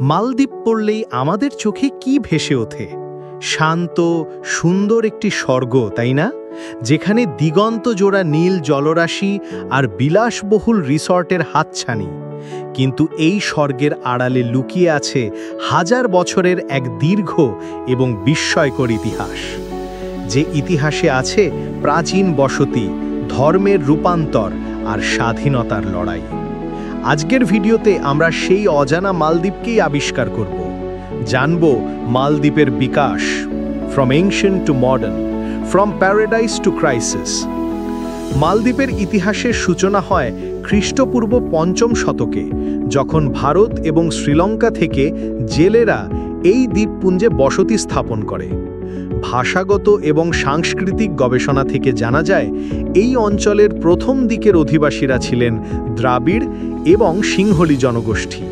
মালদ্বীপ পড়লেই আমাদের চোখে কি ভেসে ওঠে? শান্ত, সুন্দর একটি স্বর্গ, তাই না? যেখানে দিগন্ত জোড়া নীল জলরাশি আর বিলাসবহুল রিসর্টের হাতছানি। কিন্তু এই স্বর্গের আড়ালে লুকিয়ে আছে হাজার বছরের এক দীর্ঘ এবং বিস্ময়কর ইতিহাস। যে ইতিহাসে আছে প্রাচীন বসতি, ধর্মের রূপান্তর আর স্বাধীনতার লড়াই। আজকের ভিডিওতে আমরা সেই অজানা মালদ্বীপকেই আবিষ্কার করব। জানব মালদ্বীপের বিকাশ, from ancient to modern, from paradise to crisis. মালদ্বীপের ইতিহাসের সূচনা হয় খ্রিস্টপূর্ব ৫ম শতকে, যখন ভারত এবং শ্রীলঙ্কা থেকে জেলেরা এই দ্বীপপুঞ্জে বসতি স্থাপন করে। ভাষাগত এবং সাংস্কৃতিক গবেষণা থেকে জানা যায় এই অঞ্চলের প্রথম দিকের অধিবাসীরা ছিলেন দ্রাবিড় এবং সিংহলী জনগোষ্ঠী।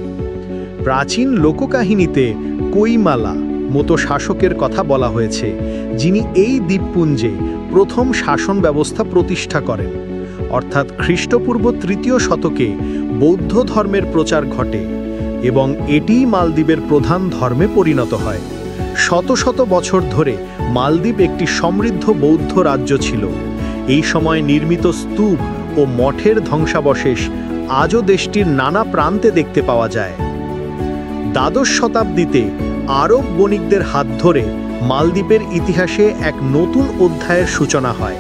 প্রাচীন লোককাহিনীতে কৈমালা মতো শাসকের কথা বলা হয়েছে, যিনি এই দ্বীপপুঞ্জে প্রথম শাসন ব্যবস্থা প্রতিষ্ঠা করেন। অর্থাৎ খ্রিস্টপূর্ব ৩য় শতকে বৌদ্ধ ধর্মের প্রচার ঘটে এবং এটিই মালদ্বীপের প্রধান ধর্মে পরিণত হয়। শত শত বছর ধরে মালদ্বীপ একটি সমৃদ্ধ বৌদ্ধ রাজ্য ছিল। এই সময় নির্মিত স্তূপ ও মঠের ধ্বংসাবশেষ আজও দেশটির নানা প্রান্তে দেখতে পাওয়া যায়। দ্বাদশ শতাব্দীতে আরব বণিকদের হাত ধরে মালদ্বীপের ইতিহাসে এক নতুন অধ্যায়ের সূচনা হয়।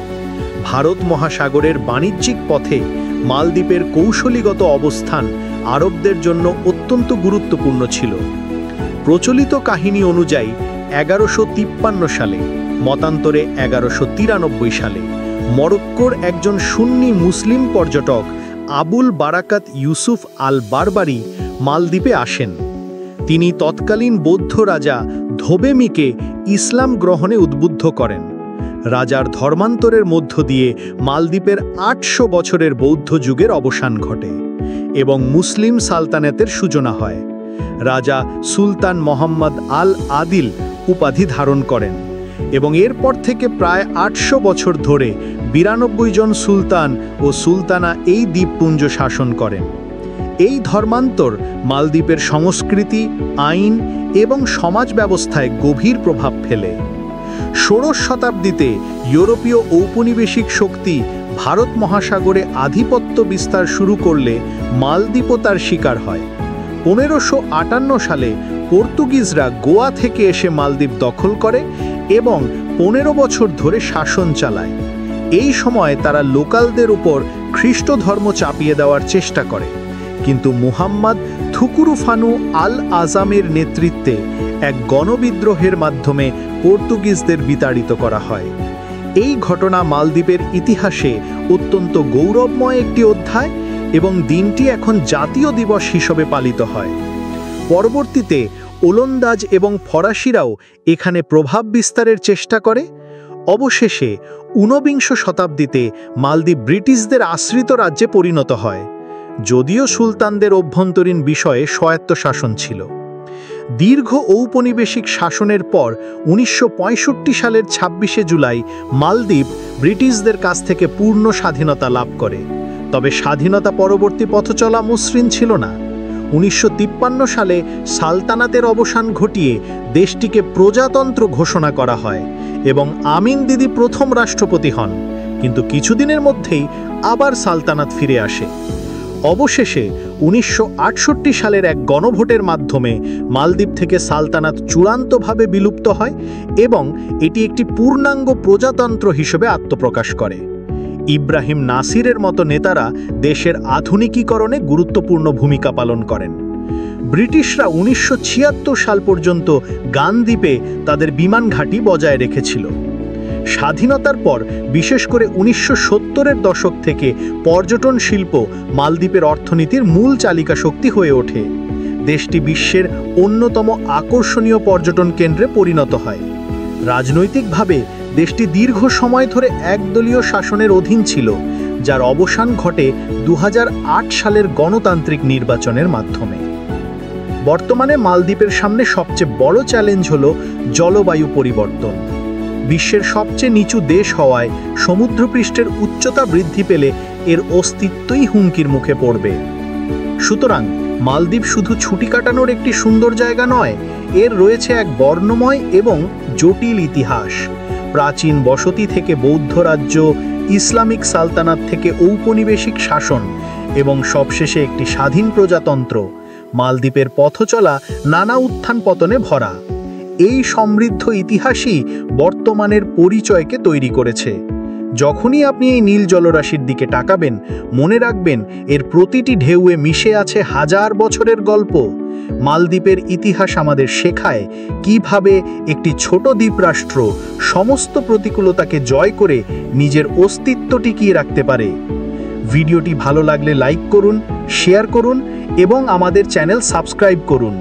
ভারত মহাসাগরের বাণিজ্যিক পথে মালদ্বীপের কৌশলীগত অবস্থান আরবদের জন্য অত্যন্ত গুরুত্বপূর্ণ ছিল। প্রচলিত কাহিনী অনুযায়ী ১১৫৩ সালে, মতান্তরে ১১৯৩ সালে, মরক্কোর একজন সুন্নি মুসলিম পর্যটক আবুল বারাকাত ইউসুফ আল বারবারি মালদ্বীপে আসেন। তিনি তৎকালীন বৌদ্ধ রাজা ধোবেমিকে ইসলাম গ্রহণে উদ্বুদ্ধ করেন। রাজার ধর্মান্তরের মধ্য দিয়ে মালদ্বীপের ৮০০ বছরের বৌদ্ধ যুগের অবসান ঘটে এবং মুসলিম সালতানাতের সূচনা হয়। রাজা সুলতান মোহাম্মদ আল আদিল উপাধি ধারণ করেন এবং এরপর থেকে প্রায় ৮০০ বছর ধরে ৯২ জন সুলতান ও সুলতানা এই দ্বীপপুঞ্জ শাসন করেন। এই ধর্মান্তর মালদ্বীপের সংস্কৃতি, আইন এবং সমাজ ব্যবস্থায় গভীর প্রভাব ফেলে। ষোড়শ শতাব্দীতে ইউরোপীয় ঔপনিবেশিক শক্তি ভারত মহাসাগরে আধিপত্য বিস্তার শুরু করলে মালদ্বীপও তার শিকার হয়। ১৫৫৮ সালে পর্তুগিজরা গোয়া থেকে এসে মালদ্বীপ দখল করে এবং ১৫ বছর ধরে শাসন চালায়। এই সময় তারা লোকালদের উপর খ্রিস্ট ধর্ম চাপিয়ে দেওয়ার চেষ্টা করে, কিন্তু মুহাম্মদ থুকুরুফানু আল আজামের নেতৃত্বে এক গণবিদ্রোহের মাধ্যমে পর্তুগিজদের বিতাড়িত করা হয়। এই ঘটনা মালদ্বীপের ইতিহাসে অত্যন্ত গৌরবময় একটি অধ্যায় এবং দিনটি এখন জাতীয় দিবস হিসেবে পালিত হয়। পরবর্তীতে ওলন্দাজ এবং ফরাসিরাও এখানে প্রভাব বিস্তারের চেষ্টা করে। অবশেষে ১৯বিংশ শতাব্দীতে মালদ্বীপ ব্রিটিশদের আশ্রিত রাজ্যে পরিণত হয়, যদিও সুলতানদের অভ্যন্তরীণ বিষয়ে স্বায়ত্তশাসন ছিল। দীর্ঘ ঔপনিবেশিক শাসনের পর ১৯৬৫ সালের ২৬শে জুলাই মালদ্বীপ ব্রিটিশদের কাছ থেকে পূর্ণ স্বাধীনতা লাভ করে। তবে স্বাধীনতা পরবর্তী পথচলা মসৃণ ছিল না। ১৯৫৩ সালে সালতানাতের অবসান ঘটিয়ে দেশটিকে প্রজাতন্ত্র ঘোষণা করা হয় এবং আমিন দিদি প্রথম রাষ্ট্রপতি হন, কিন্তু কিছুদিনের মধ্যেই আবার সালতানাত ফিরে আসে। অবশেষে ১৯৬৮ সালের এক গণভোটের মাধ্যমে মালদ্বীপ থেকে সালতানাত চূড়ান্তভাবে বিলুপ্ত হয় এবং এটি একটি পূর্ণাঙ্গ প্রজাতন্ত্র হিসেবে আত্মপ্রকাশ করে। ইব্রাহিম নাসিরের মতো নেতারা দেশের আধুনিকীকরণে গুরুত্বপূর্ণ ভূমিকা পালন করেন। ব্রিটিশরা ১৯৭৬ সাল পর্যন্ত গানদ্বীপে তাদের বিমান ঘাঁটি বজায় রেখেছিল। স্বাধীনতার পর বিশেষ করে ১৯৭০-এর দশক থেকে পর্যটন শিল্প মালদ্বীপের অর্থনীতির মূল চালিকা শক্তি হয়ে ওঠে। দেশটি বিশ্বের অন্যতম আকর্ষণীয় পর্যটন কেন্দ্রে পরিণত হয়। রাজনৈতিকভাবে দেশটি দীর্ঘ সময় ধরে একদলীয় শাসনের অধীন ছিল, যার অবসান ঘটে ২০০৮ সালের গণতান্ত্রিক নির্বাচনের মাধ্যমে। বর্তমানে মালদ্বীপের সামনে সবচেয়ে বড় চ্যালেঞ্জ হল জলবায়ু পরিবর্তন। বিশ্বের সবচেয়ে নিচু দেশ হওয়ায় সমুদ্রপৃষ্ঠের উচ্চতা বৃদ্ধি পেলে এর অস্তিত্বই হুমকির মুখে পড়বে। সুতরাং মালদ্বীপ শুধু ছুটি কাটানোর একটি সুন্দর জায়গা নয়, এর রয়েছে এক বর্ণময় এবং জটিল ইতিহাস। প্রাচীন বসতি থেকে বৌদ্ধ রাজ্য, ইসলামিক সালতানাত থেকে ঔপনিবেশিক শাসন এবং সবশেষে একটি স্বাধীন প্রজাতন্ত্র, মালদ্বীপের পথচলা নানা উত্থান পতনে ভরা। এই সমৃদ্ধ ইতিহাসই বর্তমানের পরিচয়কে তৈরি করেছে। যখনই আপনি এই নীল জলরাশির দিকে তাকাবেন, মনে রাখবেন এর প্রতিটি ঢেউয়ে মিশে আছে হাজার বছরের গল্প। মালদ্বীপের ইতিহাস আমাদের শেখায় কিভাবে একটি ছোট দ্বীপরাষ্ট্র সমস্ত প্রতিকূলতাকে জয় করে নিজের অস্তিত্ব টিকিয়ে রাখতে পারে। ভিডিওটি ভালো লাগলে লাইক করুন, শেয়ার করুন এবং আমাদের চ্যানেল সাবস্ক্রাইব করুন।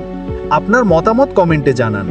আপনার মতামত কমেন্টে জানান।